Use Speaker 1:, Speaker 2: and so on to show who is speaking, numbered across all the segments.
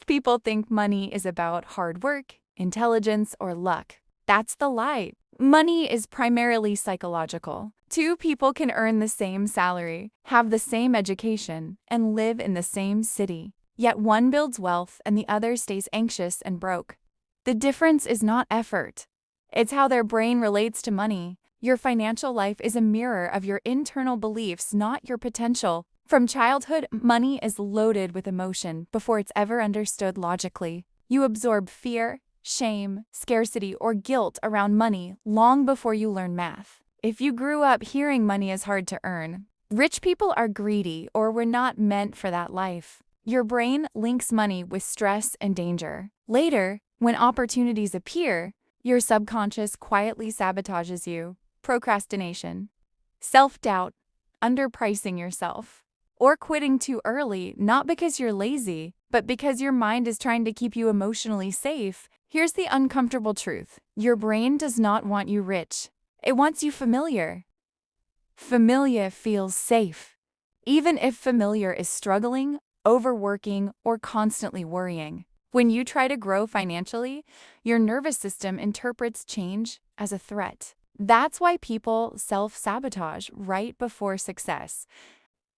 Speaker 1: Most people think money is about hard work, intelligence, or luck. That's the lie. Money is primarily psychological. Two people can earn the same salary, have the same education, and live in the same city. Yet one builds wealth and the other stays anxious and broke. The difference is not effort. It's how their brain relates to money. Your financial life is a mirror of your internal beliefs, not your potential. From childhood, money is loaded with emotion before it's ever understood logically. You absorb fear, shame, scarcity, or guilt around money long before you learn math. If you grew up hearing money is hard to earn, rich people are greedy or were not meant for that life, your brain links money with stress and danger. Later, when opportunities appear, your subconscious quietly sabotages you. Procrastination, self-doubt, underpricing yourself, or quitting too early, not because you're lazy, but because your mind is trying to keep you emotionally safe. Here's the uncomfortable truth. Your brain does not want you rich. It wants you familiar. Familiar feels safe, even if familiar is struggling, overworking, or constantly worrying. When you try to grow financially, your nervous system interprets change as a threat. That's why people self-sabotage right before success.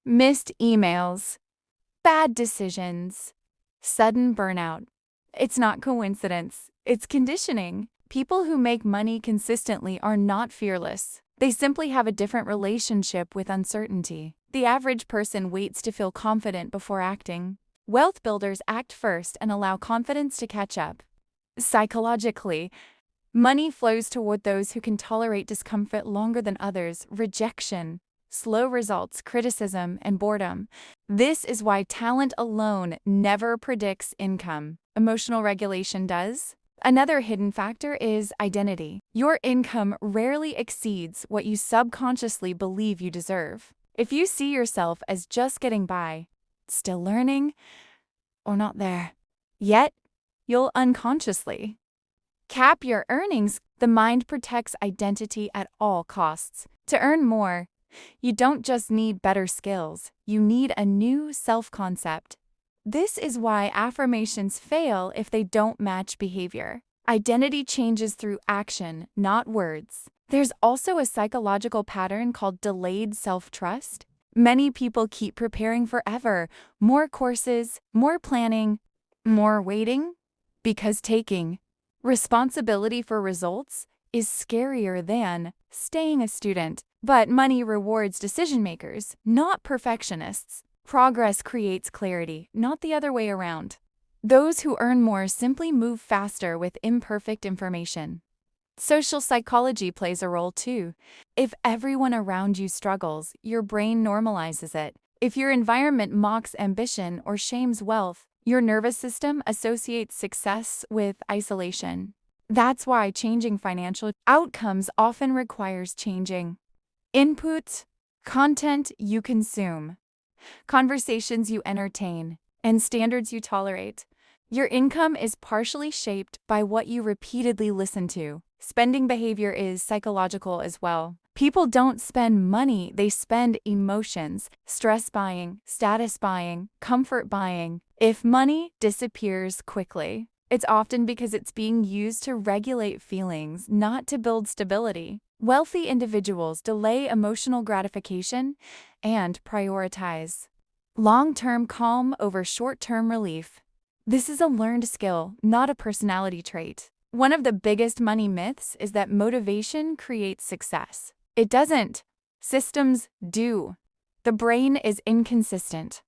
Speaker 1: Missed emails, bad decisions, sudden burnout. It's not coincidence, it's conditioning. People who make money consistently are not fearless. They simply have a different relationship with uncertainty. The average person waits to feel confident before acting. Wealth builders act first and allow confidence to catch up. Psychologically, money flows toward those who can tolerate discomfort longer than others. Rejection, slow results, criticism, and boredom. This is why talent alone never predicts income. Emotional regulation does. Another hidden factor is identity. Your income rarely exceeds what you subconsciously believe you deserve. If you see yourself as just getting by, still learning, or not there yet, you'll unconsciously cap your earnings. The mind protects identity at all costs. To earn more, you don't just need better skills, you need a new self-concept. This is why affirmations fail if they don't match behavior. Identity changes through action, not words. There's also a psychological pattern called delayed self-trust. Many people keep preparing forever. More courses, more planning, more waiting, because taking responsibility for results is scarier than staying a student. But money rewards decision makers, not perfectionists. Progress creates clarity, not the other way around. Those who earn more simply move faster with imperfect information. Social psychology plays a role too. If everyone around you struggles, your brain normalizes it. If your environment mocks ambition or shames wealth, your nervous system associates success with isolation. That's why changing financial outcomes often requires changing input, content you consume, conversations you entertain, and standards you tolerate. Your income is partially shaped by what you repeatedly listen to. Spending behavior is psychological as well. People don't spend money, they spend emotions, stress buying, status buying, comfort buying. If money disappears quickly, it's often because it's being used to regulate feelings, not to build stability. Wealthy individuals delay emotional gratification and prioritize long-term calm over short-term relief. This is a learned skill, not a personality trait. One of the biggest money myths is that motivation creates success. It doesn't. Systems do. The brain is inconsistent.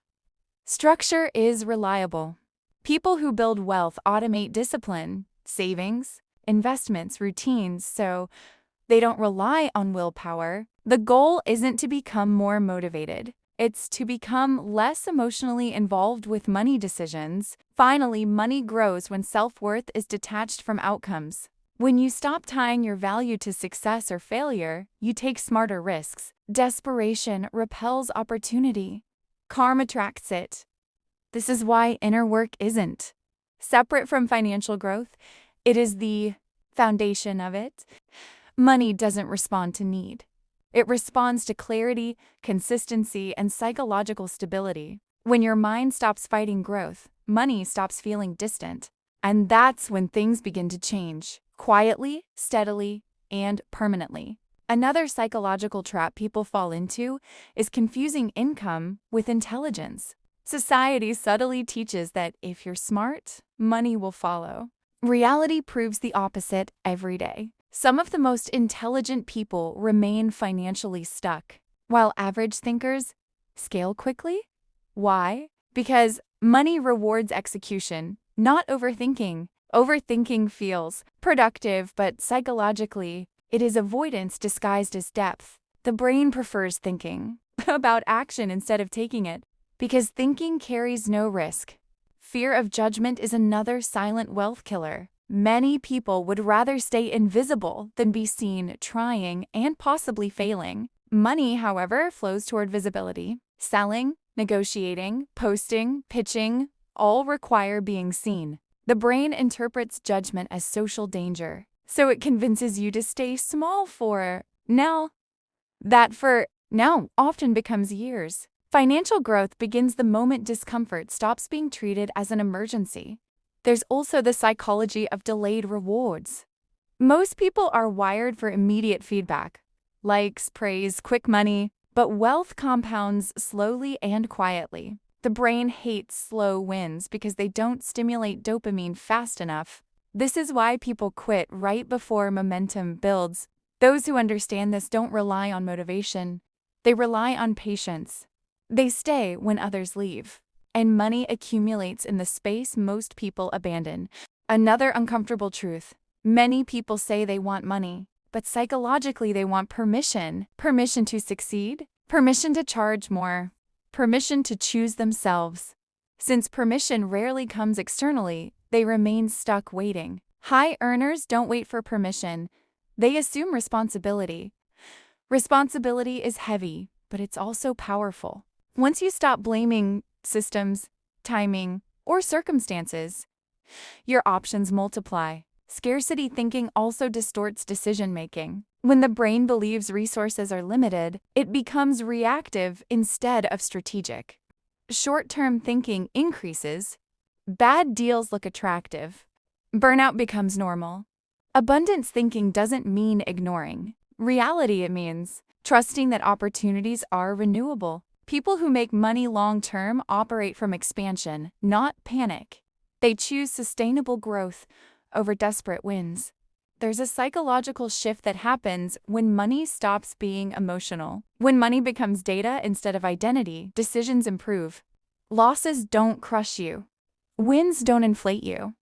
Speaker 1: Structure is reliable. People who build wealth automate discipline, savings, investments, routines, so they don't rely on willpower. The goal isn't to become more motivated. It's to become less emotionally involved with money decisions. Finally, money grows when self-worth is detached from outcomes. When you stop tying your value to success or failure, you take smarter risks. Desperation repels opportunity. Calm attracts it. This is why inner work isn't separate from financial growth. It is the foundation of it. Money doesn't respond to need. It responds to clarity, consistency, and psychological stability. When your mind stops fighting growth, money stops feeling distant. And that's when things begin to change, quietly, steadily, and permanently. Another psychological trap people fall into is confusing income with intelligence. Society subtly teaches that if you're smart, money will follow. Reality proves the opposite every day. Some of the most intelligent people remain financially stuck, while average thinkers scale quickly. Why? Because money rewards execution, not overthinking. Overthinking feels productive, but psychologically, it is avoidance disguised as depth. The brain prefers thinking about action instead of taking it, because thinking carries no risk. Fear of judgment is another silent wealth killer. Many people would rather stay invisible than be seen trying and possibly failing. Money, however, flows toward visibility. Selling, negotiating, posting, pitching, all require being seen. The brain interprets judgment as social danger, so it convinces you to stay small for now. That for now often becomes years. Financial growth begins the moment discomfort stops being treated as an emergency. There's also the psychology of delayed rewards. Most people are wired for immediate feedback, likes, praise, quick money, but wealth compounds slowly and quietly. The brain hates slow wins because they don't stimulate dopamine fast enough. This is why people quit right before momentum builds. Those who understand this don't rely on motivation. They rely on patience. They stay when others leave, and money accumulates in the space most people abandon. Another uncomfortable truth: many people say they want money, but psychologically they want permission. Permission to succeed, permission to charge more, permission to choose themselves. Since permission rarely comes externally, they remain stuck waiting. High earners don't wait for permission, they assume responsibility. Responsibility is heavy, but it's also powerful. Once you stop blaming systems, timing, or circumstances, your options multiply. Scarcity thinking also distorts decision-making. When the brain believes resources are limited, it becomes reactive instead of strategic. Short-term thinking increases. Bad deals look attractive. Burnout becomes normal. Abundance thinking doesn't mean ignoring reality, it means trusting that opportunities are renewable. People who make money long-term operate from expansion, not panic. They choose sustainable growth over desperate wins. There's a psychological shift that happens when money stops being emotional. When money becomes data instead of identity, decisions improve. Losses don't crush you. Wins don't inflate you.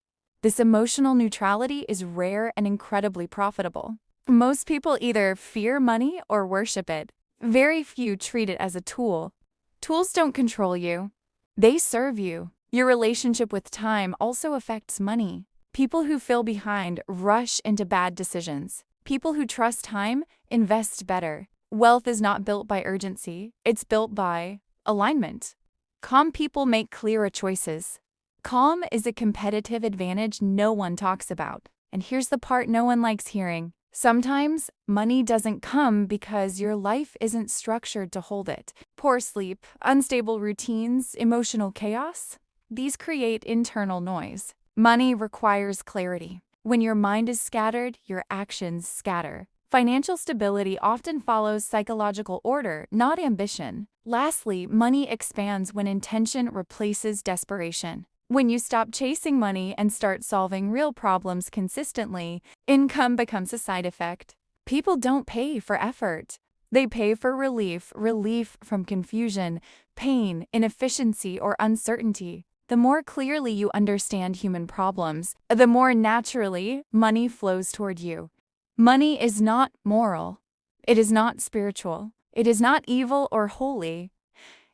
Speaker 1: This emotional neutrality is rare and incredibly profitable. Most people either fear money or worship it. Very few treat it as a tool. Tools don't control you. They serve you. Your relationship with time also affects money. People who feel behind rush into bad decisions. People who trust time invest better. Wealth is not built by urgency. It's built by alignment. Calm people make clearer choices. Calm is a competitive advantage no one talks about. And here's the part no one likes hearing. Sometimes money doesn't come because your life isn't structured to hold it. Poor sleep, unstable routines, emotional chaos, these create internal noise. Money requires clarity. When your mind is scattered, your actions scatter. Financial stability often follows psychological order, not ambition. Lastly, money expands when intention replaces desperation. When you stop chasing money and start solving real problems consistently, income becomes a side effect. People don't pay for effort. They pay for relief from confusion, pain, inefficiency, or uncertainty. The more clearly you understand human problems, the more naturally money flows toward you. Money is not moral. It is not spiritual. It is not evil or holy.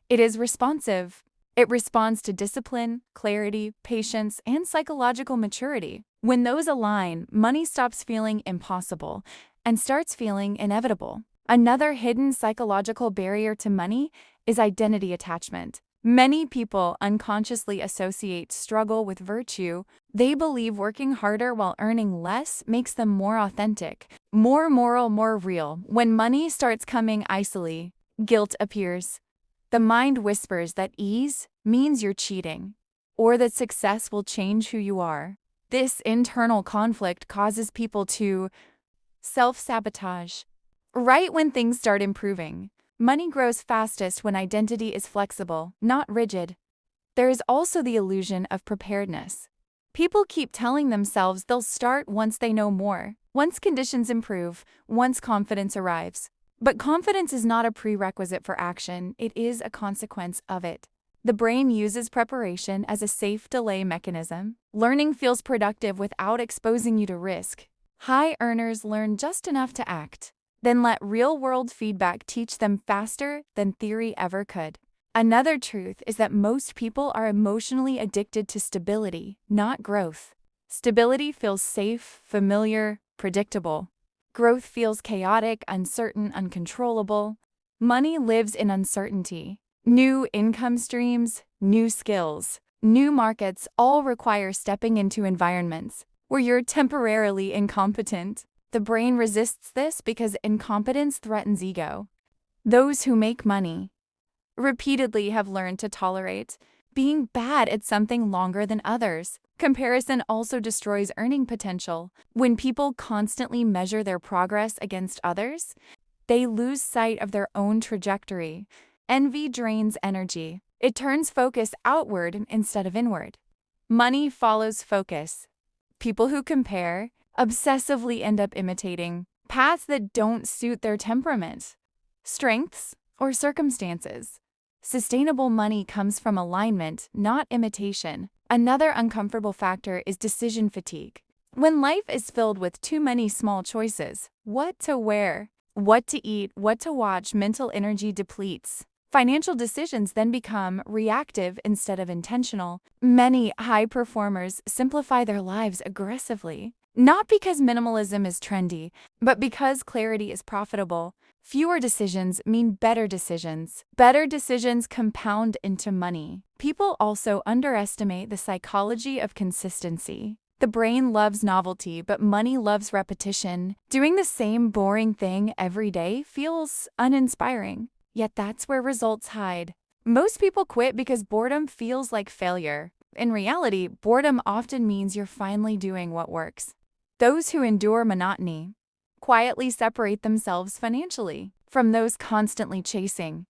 Speaker 1: It is responsive. It responds to discipline, clarity, patience, and psychological maturity. When those align, money stops feeling impossible and starts feeling inevitable. Another hidden psychological barrier to money is identity attachment. Many people unconsciously associate struggle with virtue. They believe working harder while earning less makes them more authentic, more moral, more real. When money starts coming icily, guilt appears. The mind whispers that ease means you're cheating, or that success will change who you are. This internal conflict causes people to self-sabotage. Right when things start improving, money grows fastest when identity is flexible, not rigid. There is also the illusion of preparedness. People keep telling themselves they'll start once they know more, once conditions improve, once confidence arrives. But confidence is not a prerequisite for action, it is a consequence of it. The brain uses preparation as a safe delay mechanism. Learning feels productive without exposing you to risk. High earners learn just enough to act, then let real-world feedback teach them faster than theory ever could. Another truth is that most people are emotionally addicted to stability, not growth. Stability feels safe, familiar, predictable. Growth feels chaotic, uncertain, uncontrollable. Money lives in uncertainty. New income streams, new skills, new markets all require stepping into environments where you're temporarily incompetent. The brain resists this because incompetence threatens ego. Those who make money repeatedly have learned to tolerate being bad at something longer than others. Comparison also destroys earning potential. When people constantly measure their progress against others, they lose sight of their own trajectory. Envy drains energy. It turns focus outward instead of inward. Money follows focus. People who compare obsessively end up imitating paths that don't suit their temperament, strengths, or circumstances. Sustainable money comes from alignment, not imitation. Another uncomfortable factor is decision fatigue. When life is filled with too many small choices, what to wear, what to eat, what to watch, mental energy depletes. Financial decisions then become reactive instead of intentional. Many high performers simplify their lives aggressively, not because minimalism is trendy, but because clarity is profitable. Fewer decisions mean better decisions. Better decisions compound into money. People also underestimate the psychology of consistency. The brain loves novelty, but money loves repetition. Doing the same boring thing every day feels uninspiring. Yet that's where results hide. Most people quit because boredom feels like failure. In reality, boredom often means you're finally doing what works. Those who endure monotony quietly separate themselves financially from those constantly chasing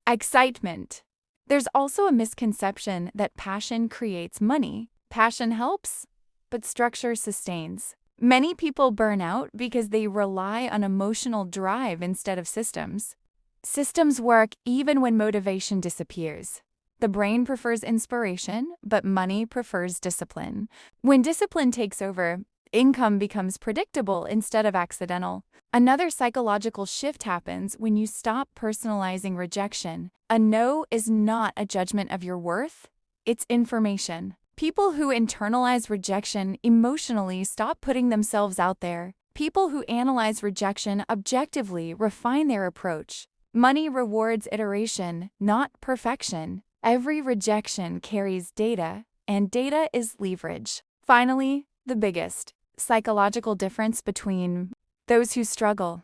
Speaker 1: excitement. There's also a misconception that passion creates money. Passion helps, but structure sustains. Many people burn out because they rely on emotional drive instead of systems. Systems work even when motivation disappears. The brain prefers inspiration, but money prefers discipline. When discipline takes over, income becomes predictable instead of accidental. Another psychological shift happens when you stop personalizing rejection. A no is not a judgment of your worth, it's information. People who internalize rejection emotionally stop putting themselves out there. People who analyze rejection objectively refine their approach. Money rewards iteration, not perfection. Every rejection carries data, and data is leverage. Finally, the biggest psychological difference between those who struggle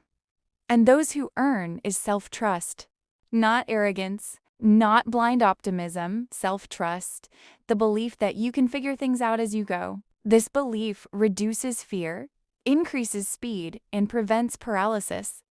Speaker 1: and those who earn is self-trust. Not arrogance, not blind optimism, self-trust, the belief that you can figure things out as you go. This belief reduces fear, increases speed, and prevents paralysis.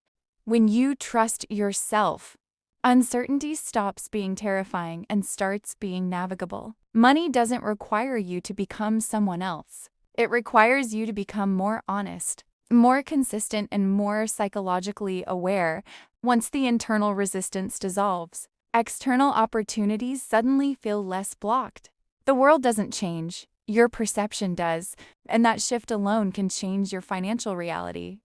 Speaker 1: When you trust yourself, uncertainty stops being terrifying and starts being navigable. Money doesn't require you to become someone else. It requires you to become more honest, more consistent, and more psychologically aware. Once the internal resistance dissolves, external opportunities suddenly feel less blocked. The world doesn't change, your perception does, and that shift alone can change your financial reality.